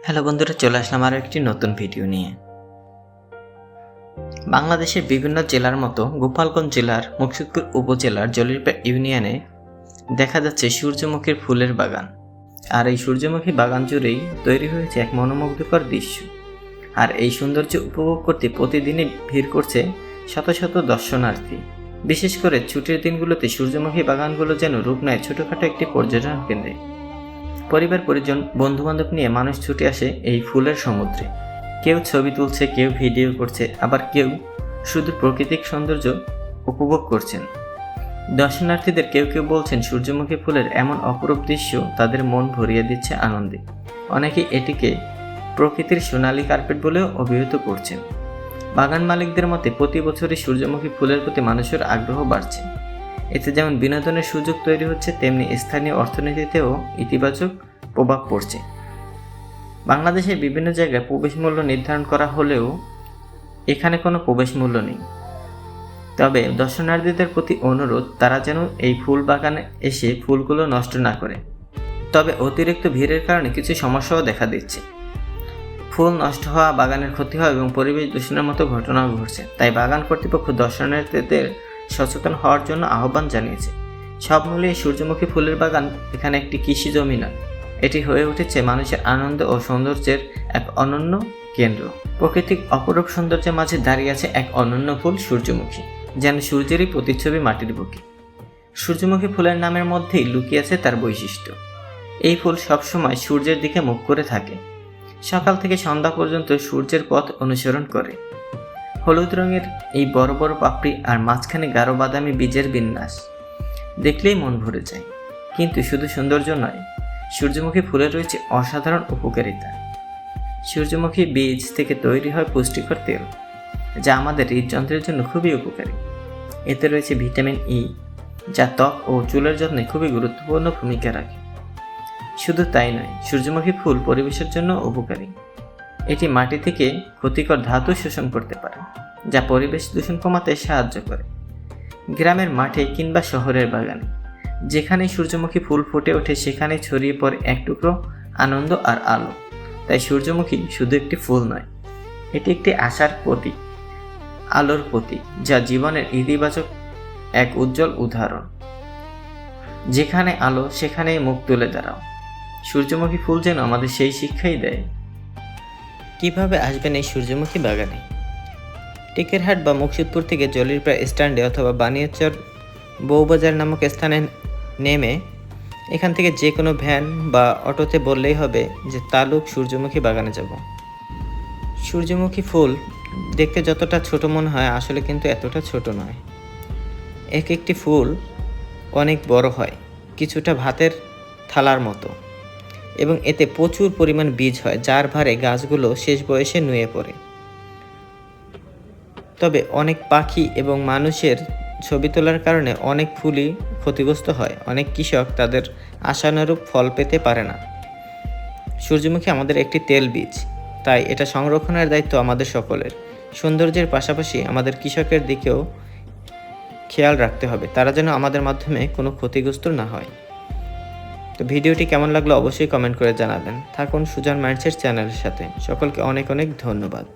Hello বন্ধুরা, চলে আসলাম আরও একটি নতুন ভিডিও নিয়ে। বাংলাদেশের বিভিন্ন জেলার মতো গোপালগঞ্জ জেলার মুকসুদপুর উপজেলার জলিরপা ইউনিয়নে দেখা যাচ্ছে সূর্যমুখীর ফুলের বাগান। আর এই সূর্যমুখী বাগান জুড়েই তৈরি হয়েছে এক মনোমুগ্ধকর দৃশ্য। আর এই সৌন্দর্য উপভোগ করতে প্রতিদিনই ভিড় করছে শত শত দর্শনার্থী। বিশেষ করে ছুটির দিনগুলোতে সূর্যমুখী বাগানগুলো যেন রূপ নেয় ছোটোখাটো একটি পর্যটন কেন্দ্রে। পরিবার পরিজন বন্ধুবান্ধব নিয়ে মানুষ ছুটে আসে এই ফুলের সমুদ্রে। কেউ ছবি তুলছে, কেউ ভিডিও করছে, আবার কেউ শুধু প্রাকৃতিক সৌন্দর্য উপভোগ করছেন। দর্শনার্থীদের কেউ কেউ বলছেন সূর্যমুখী ফুলের এমন অপরূপ দৃশ্য তাদের মন ভরিয়ে দিচ্ছে আনন্দে। অনেকে এটিকে প্রকৃতির সোনালী কার্পেট বলেও অভিহিত করছেন। বাগান মালিকদের মতে প্রতি বছরই সূর্যমুখী ফুলের প্রতি মানুষের আগ্রহ বাড়ছে। এতে যেমন বিনোদনের সুযোগ তৈরি হচ্ছে, তেমনি স্থানীয় অর্থনীতিতেও ইতিবাচক প্রভাব পড়ছে। বাংলাদেশের বিভিন্ন জায়গায় প্রবেশ মূল্য নির্ধারণ করা হলেও এখানে কোনো প্রবেশ মূল্য নেই। তবে দর্শনার্থীদের প্রতি অনুরোধ, তারা যেন এই ফুল বাগানে এসে ফুলগুলো নষ্ট না করে। তবে অতিরিক্ত ভিড়ের কারণে কিছু সমস্যাও দেখা দিচ্ছে। ফুল নষ্ট হওয়া, বাগানের ক্ষতি হওয়া এবং পরিবেশ দূষণের মতো ঘটনাও ঘটছে। তাই বাগান কর্তৃপক্ষ দর্শনার্থীদের সচেতন হওয়ার জন্য আহ্বান জানিয়েছে। সব মিলিয়ে সূর্যমুখী ফুলের বাগান এখানে একটি কৃষি জমি নয়, এটি হয়ে উঠেছে মানুষের আনন্দ ও সৌন্দর্যের এক অনন্য কেন্দ্র। প্রকৃতিক অপরূপ সৌন্দর্যের মাঝে দাঁড়িয়ে আছে এক অনন্য ফুল সূর্যমুখী, যেন সূর্যেরই প্রতিচ্ছবি মাটির বুকে। সূর্যমুখী ফুলের নামের মধ্যেই লুকিয়ে আছে তার বৈশিষ্ট্য। এই ফুল সবসময় সূর্যের দিকে মুখ করে থাকে, সকাল থেকে সন্ধ্যা পর্যন্ত সূর্যের পথ অনুসরণ করে। হলুদ রঙের এই বড় বড় পাপড়ি আর মাঝখানে গাঢ় বাদামি বীজের বিন্যাস দেখলেই মন ভরে যায়। কিন্তু শুধু সৌন্দর্য নয়, সূর্যমুখী ফুলের রয়েছে অসাধারণ উপকারিতা। সূর্যমুখী বীজ থেকে তৈরি হয় পুষ্টিকর তেল, যা আমাদের হৃদযন্ত্রের জন্য খুবই উপকারী। এতে রয়েছে ভিটামিন ই, যা ত্বক ও চুলের যত্নে খুবই গুরুত্বপূর্ণ ভূমিকা রাখে। শুধু তাই নয়, সূর্যমুখী ফুল পরিবেশের জন্য উপকারী। এটি মাটি থেকে ক্ষতিকর ধাতু শোষণ করতে পারে, যা পরিবেশ দূষণ কমাতে সাহায্য করে। গ্রামের মাঠে কিংবা শহরের বাগানে যেখানেই সূর্যমুখী ফুল ফুটে ওঠে, সেখানে ছড়িয়ে পড়ে এক টুকরো আনন্দ আর আলো। তাই সূর্যমুখী শুধু একটি ফুল নয়, এটি একটি আশার প্রতীক, আলোর প্রতীক, যা জীবনের ইতিবাচক এক উজ্জ্বল উদাহরণ। যেখানে আলো, সেখানেই মুখ তুলে দাঁড়াও। সূর্যমুখী ফুল যেন আমাদের সেই শিক্ষাই দেয়। কিভাবে আসবেন এই সূর্যমুখী বাগানে? টেকেরহাট বা মুকসুদপুর থেকে জলিরপা স্ট্যান্ডে অথবা বানিয়াচর বউবাজার নামক স্থানে নেমে এখান থেকে যে কোনো ভ্যান বা অটোতে বললেই হবে যে তালুক সূর্যমুখী বাগানে যাব। সূর্যমুখী ফুল দেখতে যতটা ছোট মনে হয়, আসলে কিন্তু এতটা ছোট নয়। এক একটি ফুল অনেক বড় হয়, কিছুটা ভাতের থালার মতো, এবং এতে প্রচুর পরিমাণ বীজ হয়, যার ভারে গাছগুলো শেষ বয়সে নুয়ে পড়ে। তবে অনেক পাখি এবং মানুষের ছবি তোলার কারণে অনেক ফুলই ক্ষতিগ্রস্ত হয়। অনেক কৃষক তাদের আশানুরূপ ফল পেতে পারে না। সূর্যমুখী আমাদের একটি তেল বীজ, তাই এটা সংরক্ষণের দায়িত্ব আমাদের সকলের। সৌন্দর্যের পাশাপাশি আমাদের কৃষকের দিকেও খেয়াল রাখতে হবে, তারা যেন আমাদের মাধ্যমে কোনো ক্ষতিগ্রস্ত না হয়। তো ভিডিওটি কেমন লাগলো অবশ্যই কমেন্ট করে জানাবেন। থাকুন সুজন মাইন্ডসেট চ্যানেলের সাথে। সকলকে অনেক অনেক ধন্যবাদ।